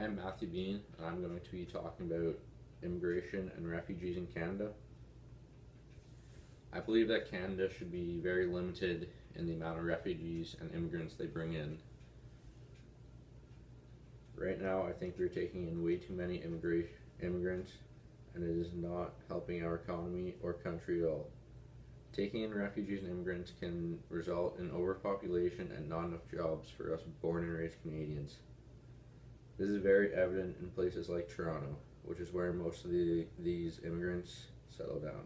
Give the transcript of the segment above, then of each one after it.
I am Matthew Bean, and I'm going to be talking about immigration and refugees in Canada. I believe that Canada should be very limited in the amount of refugees and immigrants they bring in. Right now, I think we're taking in way too many immigrants, and it is not helping our economy or country at all. Taking in refugees and immigrants can result in overpopulation and not enough jobs for us born and raised Canadians. This is very evident in places like Toronto, which is where most of these immigrants settle down.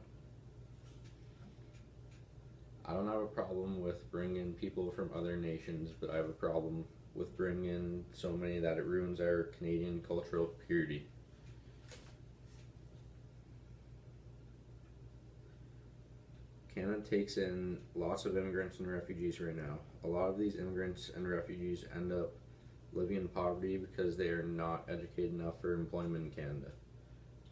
I don't have a problem with bringing people from other nations, but I have a problem with bringing in so many that it ruins our Canadian cultural purity. Canada takes in lots of immigrants and refugees right now. A lot of these immigrants and refugees end up living in poverty because they are not educated enough for employment in Canada.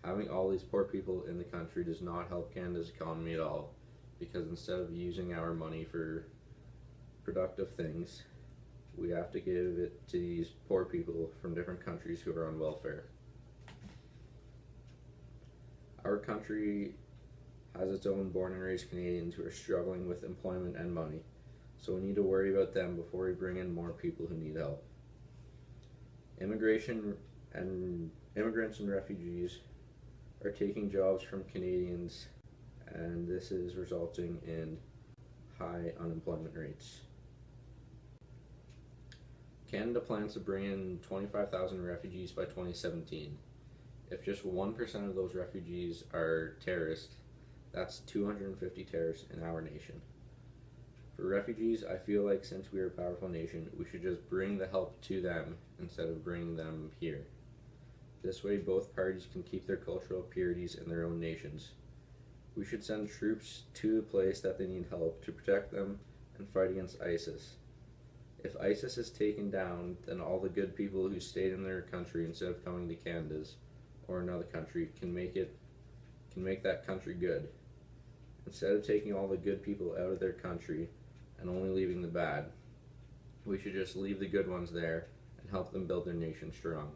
Having all these poor people in the country does not help Canada's economy at all, because instead of using our money for productive things, we have to give it to these poor people from different countries who are on welfare. Our country has its own born and raised Canadians who are struggling with employment and money, so we need to worry about them before we bring in more people who need help. Immigrants and refugees are taking jobs from Canadians, and this is resulting in high unemployment rates. Canada plans to bring in 25,000 refugees by 2017. If just 1% of those refugees are terrorists, that's 250 terrorists in our nation. For refugees, I feel like since we are a powerful nation, we should just bring the help to them instead of bringing them here. This way, both parties can keep their cultural purities in their own nations. We should send troops to the place that they need help to protect them and fight against ISIS. If ISIS is taken down, then all the good people who stayed in their country instead of coming to Canada's or another country can make that country good. Instead of taking all the good people out of their country and only leaving the bad, we should just leave the good ones there and help them build their nation strong.